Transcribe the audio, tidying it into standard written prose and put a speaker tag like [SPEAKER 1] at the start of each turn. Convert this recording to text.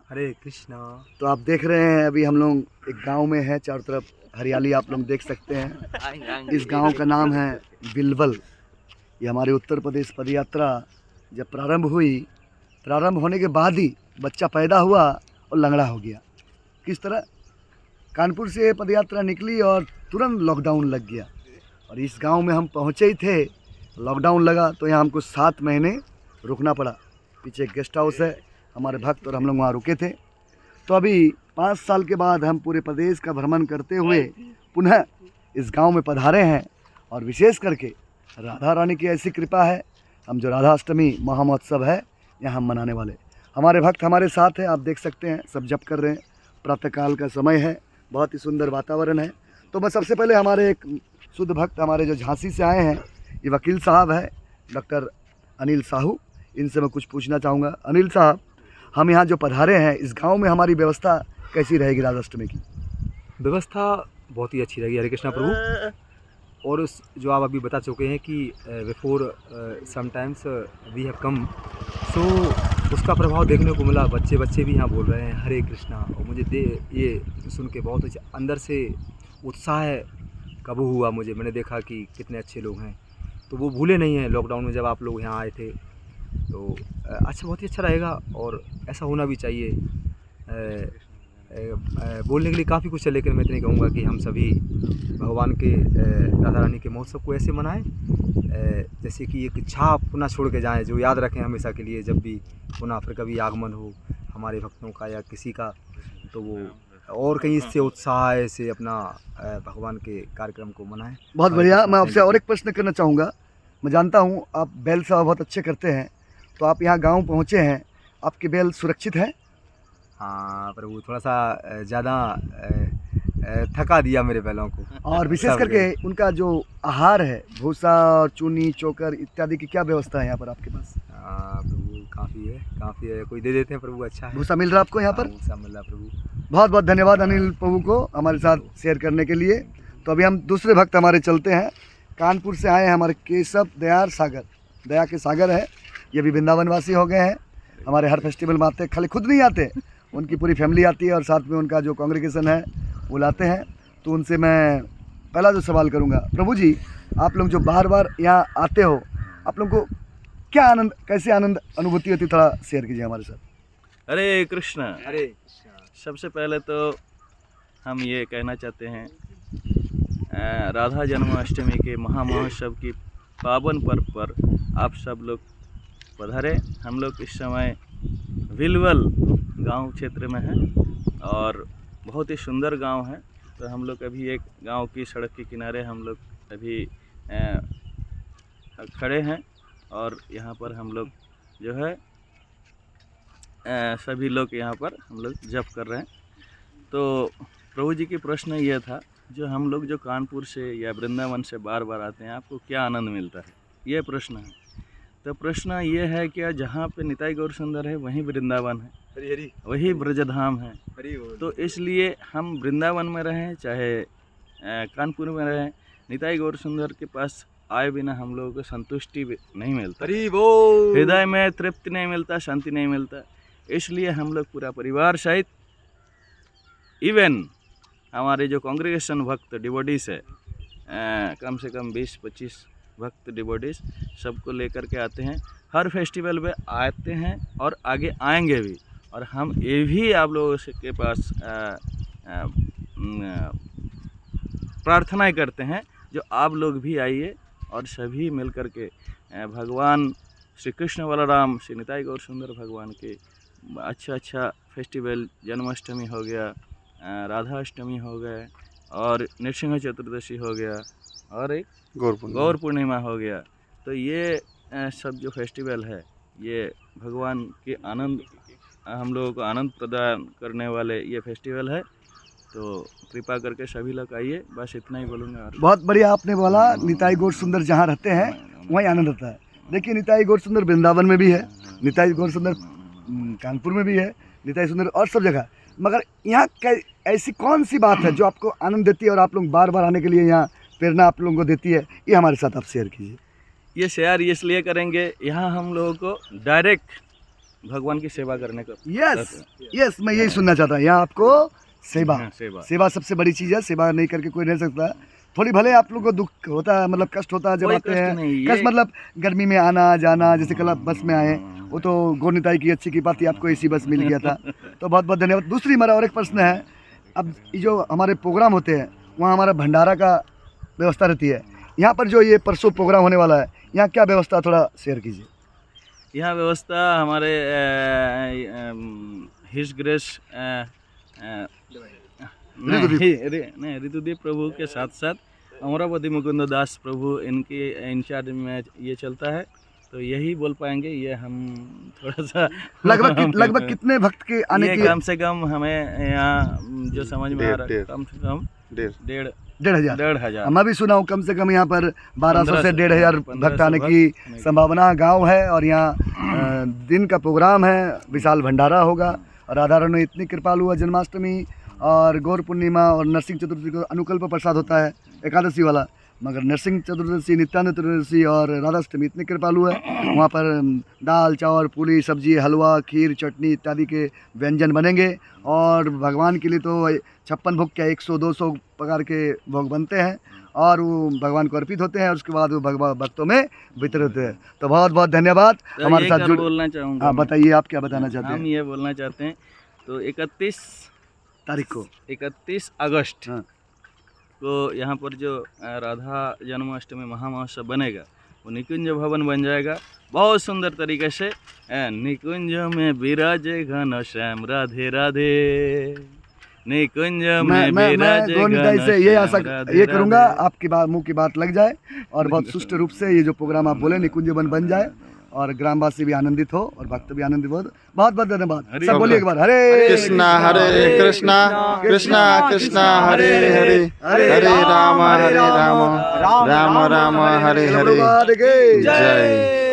[SPEAKER 1] हरे कृष्णा।
[SPEAKER 2] तो आप देख रहे हैं अभी हम लोग एक गांव में हैं, चारों तरफ हरियाली आप लोग देख सकते हैं। इस गांव का नाम है बिलवल। ये हमारे उत्तर प्रदेश पदयात्रा जब प्रारंभ हुई, प्रारंभ होने के बाद ही बच्चा पैदा हुआ और लंगड़ा हो गया। किस तरह कानपुर से पदयात्रा निकली और तुरंत लॉकडाउन लग गया और इस गांव में हम पहुंचे ही थे, लॉकडाउन लगा तो यहाँ हमको 7 महीने रुकना पड़ा। पीछे एक गेस्ट हाउस है, हमारे भक्त और हम लोग वहाँ रुके थे। तो अभी 5 साल के बाद हम पूरे प्रदेश का भ्रमण करते हुए पुनः इस गांव में पधारे हैं और विशेष करके राधा रानी की ऐसी कृपा है, हम जो राधाष्टमी महामहोत्सव है यहाँ हम मनाने वाले। हमारे भक्त हमारे साथ हैं, आप देख सकते हैं सब जप कर रहे हैं। प्रातःकाल का समय है, बहुत ही सुंदर वातावरण है। तो मैं सबसे पहले हमारे एक शुद्ध भक्त हमारे जो झांसी से आए हैं, ये वकील साहब है डॉक्टर अनिल साहू, इनसे मैं कुछ पूछना चाहूँगा। अनिल साहब, हम यहाँ जो पधारे हैं इस गांव में हमारी व्यवस्था कैसी रहेगी राधाष्टमी की?
[SPEAKER 1] व्यवस्था बहुत ही अच्छी रहेगी, हरे कृष्णा प्रभु। और उस जो आप अभी बता चुके हैं कि before sometimes we have come, so उसका प्रभाव देखने को मिला। बच्चे भी यहाँ बोल रहे हैं हरे कृष्णा, और मुझे ये सुन के बहुत अच्छा अंदर से उत्साह काबू हुआ। मैंने देखा कि कितने अच्छे लोग हैं, तो वो भूले नहीं हैं लॉकडाउन में जब आप लोग यहाँ आए थे। तो अच्छा, बहुत ही अच्छा रहेगा और ऐसा होना भी चाहिए। बोलने के लिए काफ़ी कुछ है, लेकिन मैं इतनी कहूँगा कि हम सभी भगवान के राधा रानी के महोत्सव को ऐसे मनाएं जैसे कि एक छाप पुनः छोड़ के जाएं, जो याद रखें हमेशा के लिए। जब भी पुनः फिर कभी आगमन हो हमारे भक्तों का या किसी का, तो वो और कहीं इससे उत्साह से अपना भगवान के कार्यक्रम को मनाएं।
[SPEAKER 2] बहुत बढ़िया। मैं आपसे और एक प्रश्न करना चाहूँगा। मैं जानता हूँ आप बैल सेवा बहुत अच्छे करते हैं, तो आप यहाँ गांव पहुँचे हैं, आपके बैल सुरक्षित है?
[SPEAKER 1] हाँ प्रभु, थोड़ा सा ज़्यादा थका दिया मेरे बैलों को।
[SPEAKER 2] और विशेष करके उनका जो आहार है, भूसा और चूनी चोकर इत्यादि की क्या व्यवस्था है यहाँ पर आपके पास?
[SPEAKER 1] हाँ प्रभु, काफ़ी है, कोई दे देते हैं प्रभु। अच्छा है,
[SPEAKER 2] भूसा मिल रहा है आपको यहाँ पर?
[SPEAKER 1] भूसा मिल रहा प्रभु।
[SPEAKER 2] बहुत बहुत धन्यवाद अनिल प्रभु को हमारे साथ शेयर करने के लिए। तो अभी हम दूसरे भक्त हमारे चलते हैं। कानपुर से आए हैं हमारे केशव दयार सागर, दया के सागर है, ये भी वृंदावनवासी हो गए हैं। हमारे हर फेस्टिवल में आते, खाली खुद नहीं आते, उनकी पूरी फैमिली आती है और साथ में उनका जो कांग्रेगेशन है वो लाते हैं। तो उनसे मैं पहला जो सवाल करूंगा, प्रभु जी आप लोग जो बार बार यहाँ आते हो, आप लोग को क्या आनंद, कैसे आनंद अनुभूति होती, थोड़ा शेयर कीजिए हमारे साथ।
[SPEAKER 3] हरे कृष्ण।
[SPEAKER 1] हरे
[SPEAKER 3] सबसे पहले तो हम ये कहना चाहते हैं, राधा जन्माष्टमी के महामहोत्सव की पावन पर्व पर आप सब लोग पधारे। हम लोग इस समय बिलवल गांव क्षेत्र में हैं और बहुत ही सुंदर गांव है। तो हम लोग अभी एक गांव की सड़क के किनारे हम लोग अभी खड़े हैं और यहाँ पर हम लोग जो है सभी लोग यहाँ पर हम लोग जप कर रहे हैं। तो प्रभु जी की प्रश्न ये था, जो हम लोग जो कानपुर से या वृंदावन से बार बार आते हैं, आपको क्या आनंद मिलता है, ये प्रश्न है। तो प्रश्न ये है कि जहाँ पे निताई गौर सुंदर है वहीं वृंदावन है,
[SPEAKER 1] हरी हरी,
[SPEAKER 3] वही ब्रजधाम है।
[SPEAKER 1] हरी।
[SPEAKER 3] तो इसलिए हम वृंदावन में रहें चाहे कानपुर में रहें, निताई गौर सुंदर के पास आए बिना हम लोगों को संतुष्टि नहीं मिलता,
[SPEAKER 1] हरी बोल।
[SPEAKER 3] हृदय में तृप्ति नहीं मिलता, शांति नहीं मिलता। इसलिए हम लोग पूरा परिवार सहित, इवन हमारे जो कांग्रेगेशन भक्त डिवोटीज है, कम से कम 20-25 भक्त डिवोटीज सबको लेकर के आते हैं। हर फेस्टिवल में आते हैं और आगे आएंगे भी। और हम ये भी आप लोगों के पास प्रार्थना करते हैं, जो आप लोग भी आइए और सभी मिल कर के भगवान श्री कृष्ण बलराम श्री निताई गौर सुंदर भगवान के अच्छा फेस्टिवल, जन्माष्टमी हो गया, राधा अष्टमी हो गए और नृसिंह चतुर्दशी हो गया और एक गौर पूर्णिमा हो गया। तो ये सब जो फेस्टिवल है, ये भगवान के आनंद, हम लोगों को आनंद प्रदान करने वाले ये फेस्टिवल है। तो कृपा करके सभी लोग आइए, बस इतना ही बोलूँगा।
[SPEAKER 2] बहुत बढ़िया आपने बोला, निताई गौर सुंदर जहाँ रहते हैं वहीं आनंद आता है। देखिए निताई गौर सुंदर वृंदावन में भी है, निताई गौर सुंदर कानपुर में भी है, निताई सुंदर और सब जगह। मगर यहाँ ऐसी कौन सी बात है जो आपको आनंद देती है और आप लोग बार बार आने के लिए यहाँ प्रेरणा आप लोगों को देती है, ये हमारे साथ आप शेयर कीजिए।
[SPEAKER 3] ये शेयर इसलिए करेंगे, यहाँ हम लोगों को डायरेक्ट भगवान की सेवा करने का
[SPEAKER 2] यस यस, मैं यही सुनना चाहता हूँ। यहाँ आपको सेवा,
[SPEAKER 3] सेवा
[SPEAKER 2] सेवा सबसे बड़ी चीज़ है। सेवा नहीं करके कोई रह सकता। थोड़ी भले आप लोग को दुख होता है, मतलब कष्ट होता है जब
[SPEAKER 3] कोई
[SPEAKER 2] आते
[SPEAKER 3] कष्ट
[SPEAKER 2] हैं।
[SPEAKER 3] नहीं,
[SPEAKER 2] कष्ट
[SPEAKER 3] ये-
[SPEAKER 2] मतलब गर्मी में आना जाना, जैसे कल आप बस में आए, वो तो गोरनिताई की अच्छी की बात थी, आपको एसी बस मिल गया था, तो बहुत बहुत धन्यवाद। दूसरी हमारा और एक प्रश्न है, अब ये जो हमारे प्रोग्राम होते हैं वहाँ हमारा भंडारा का व्यवस्था रहती है। यहाँ पर जो ये परसों प्रोग्राम होने वाला है, यहाँ क्या व्यवस्था, थोड़ा शेयर कीजिए।
[SPEAKER 3] यहाँ व्यवस्था हमारे हिज ग्रेस नहीं ऋतुदीप प्रभु के साथ साथ अमरावती मुकुंद दास प्रभु इनके इंचार्ज में ये चलता है, तो यही बोल पाएंगे। ये हम थोड़ा सा
[SPEAKER 2] लगभग कितने भक्त के आने
[SPEAKER 3] ये
[SPEAKER 2] की?
[SPEAKER 3] कम से कम हमें यहाँ जो समझ में आ रहा है कम से कम 1,500
[SPEAKER 2] मैं भी सुना हूँ कम से कम यहाँ पर 1200 से 1,500 भक्त
[SPEAKER 3] 1500
[SPEAKER 2] आने की संभावना गांव है। और यहाँ दिन का प्रोग्राम है, विशाल भंडारा होगा। और राधा रानी इतनी कृपालु है, जन्माष्टमी और गौर पूर्णिमा और नरसिंह चतुर्थी को अनुकल्प प्रसाद होता है एकादशी वाला, मगर नरसिंह चतुर्दशी, नित्यानंद चतुर्दशी और राधाष्टमी इतने कृपालु है। वहाँ पर दाल चावल पूरी सब्जी हलवा खीर चटनी इत्यादि के व्यंजन बनेंगे। और भगवान के लिए तो 56 भोग क्या 100-200 प्रकार के भोग बनते हैं और वो भगवान को अर्पित होते हैं। और उसके बाद वो भक्तों में वितरित होते हैं। तो बहुत बहुत धन्यवाद
[SPEAKER 3] तो
[SPEAKER 2] हमारे
[SPEAKER 3] एक
[SPEAKER 2] साथ
[SPEAKER 3] और
[SPEAKER 2] जुड़।
[SPEAKER 3] बोलना चाहूँगा
[SPEAKER 2] हाँ
[SPEAKER 3] मैं।
[SPEAKER 2] बताइए, आप क्या बताना चाहते
[SPEAKER 3] हम
[SPEAKER 2] हैं?
[SPEAKER 3] ये बोलना चाहते हैं, तो 31
[SPEAKER 2] तारीख को
[SPEAKER 3] 31 अगस्त
[SPEAKER 2] हाँ।
[SPEAKER 3] को यहाँ पर जो राधा जन्माष्टमी महामहोत्सव बनेगा, वो निकुंज भवन बन जाएगा बहुत सुंदर तरीके से। निकुंज में विराजे घन श्याम राधे राधे, निकुंज में
[SPEAKER 2] मैं
[SPEAKER 3] विराजे
[SPEAKER 2] गोरनिताई
[SPEAKER 3] घन
[SPEAKER 2] से ये आशा
[SPEAKER 3] श्याम राधे
[SPEAKER 2] ये करूंगा,
[SPEAKER 3] राधे।
[SPEAKER 2] आपकी बात मुंह की बात लग जाए और बहुत सुष्ट रूप से ये जो प्रोग्राम आप बोले निकुंज वन बन जाए और ग्रामवासी भी आनंदित हो और भक्त भी आनंदित हो। बहुत बहुत धन्यवाद। सब बोलिए एक बार, हरे
[SPEAKER 4] कृष्णा हरे कृष्णा कृष्णा कृष्णा हरे हरे हरे राम राम राम राम हरे हरे
[SPEAKER 2] प्रभुपाद की
[SPEAKER 4] जय।